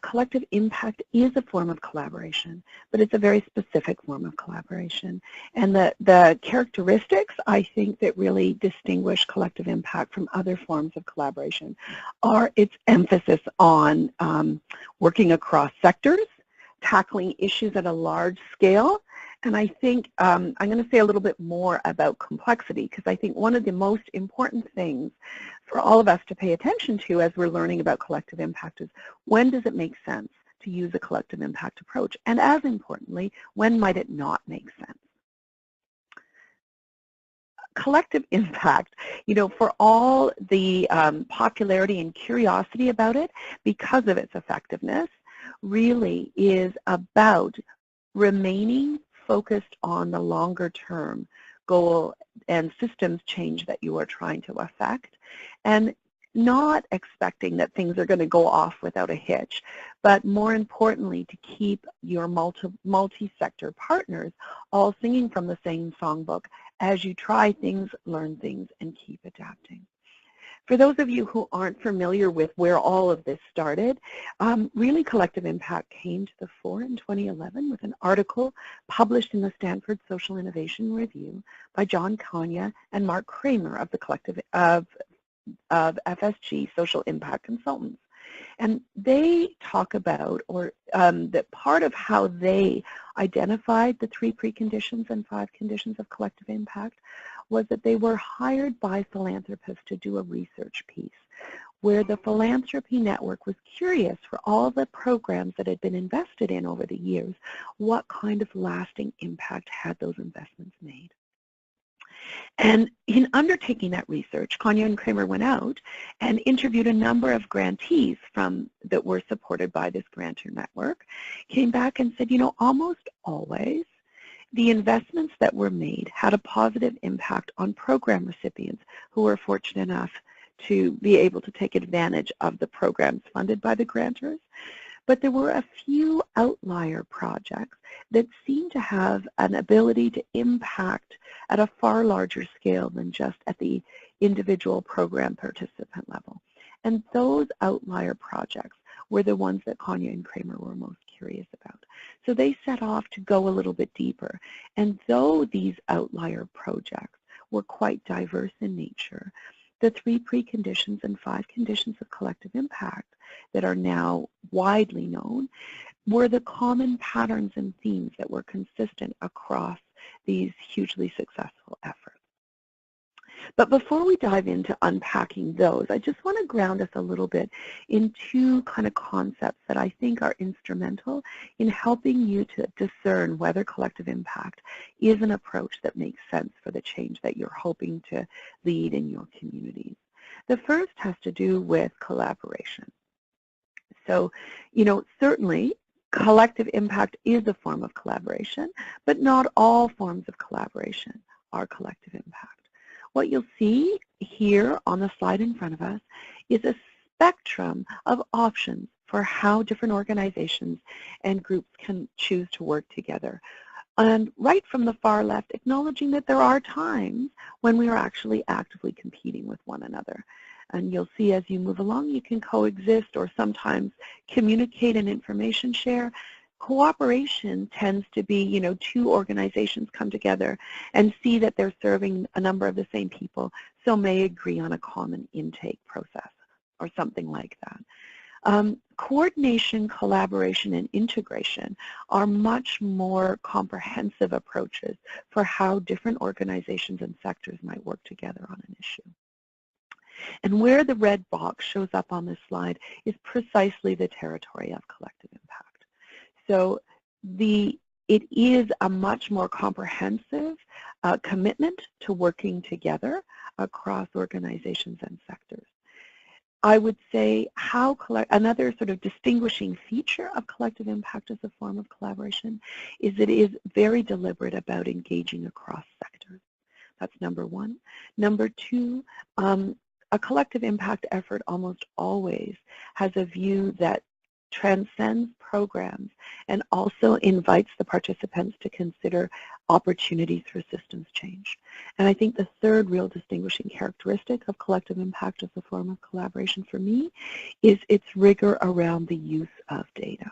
collective impact is a form of collaboration, but it's a very specific form of collaboration. And the characteristics, I think, that really distinguish collective impact from other forms of collaboration are its emphasis on working across sectors, tackling issues at a large scale, and I think I'm going to say a little bit more about complexity, because I think one of the most important things for all of us to pay attention to as we're learning about collective impact is, when does it make sense to use a collective impact approach? And as importantly, when might it not make sense? Collective impact, for all the popularity and curiosity about it, because of its effectiveness, really is about remaining focused on the longer term goal and systems change that you are trying to affect, and not expecting that things are going to go off without a hitch, but more importantly, to keep your multi-sector partners all singing from the same songbook as you try things, learn things, and keep adapting. For those of you who aren't familiar with where all of this started, really collective impact came to the fore in 2011 with an article published in the Stanford Social Innovation Review by John Kanya and Mark Kramer of the collective of FSG Social Impact Consultants. And they talk about, or that part of how they identified the 3 preconditions and 5 conditions of collective impact was that they were hired by philanthropists to do a research piece where the philanthropy network was curious, for all the programs that had been invested in over the years, what kind of lasting impact had those investments made. And in undertaking that research, Kanya and Kramer went out and interviewed a number of grantees that were supported by this grantor network, came back and said, almost always the investments that were made had a positive impact on program recipients who were fortunate enough to be able to take advantage of the programs funded by the grantors. But there were a few outlier projects that seemed to have an ability to impact at a far larger scale than just at the individual program participant level. And those outlier projects were the ones that Kanya and Kramer were most curious about. So they set off to go a little bit deeper. And though these outlier projects were quite diverse in nature, the 3 preconditions and 5 conditions of collective impact that are now widely known were the common patterns and themes that were consistent across these hugely successful efforts. But before we dive into unpacking those, I just want to ground us a little bit in 2 kind of concepts that I think are instrumental in helping you to discern whether collective impact is an approach that makes sense for the change that you're hoping to lead in your communities. The first has to do with collaboration. So, certainly collective impact is a form of collaboration, but not all forms of collaboration are collective impact. What you'll see here on the slide in front of us is a spectrum of options for how different organizations and groups can choose to work together. And right from the far left, acknowledging that there are times when we are actually actively competing with one another. And you'll see as you move along, you can coexist or sometimes communicate and information share. Cooperation tends to be, 2 organizations come together and see that they're serving a number of the same people, so may agree on a common intake process or something like that. Coordination, collaboration, and integration are much more comprehensive approaches for how different organizations and sectors might work together on an issue. And where the red box shows up on this slide is precisely the territory of collective impact. So it is a much more comprehensive commitment to working together across organizations and sectors. I would say another sort of distinguishing feature of collective impact as a form of collaboration is it is very deliberate about engaging across sectors. That's number 1. Number 2, a collective impact effort almost always has a view that transcends programs and also invites the participants to consider opportunities for systems change. And I think the third real distinguishing characteristic of collective impact as a form of collaboration for me is its rigor around the use of data.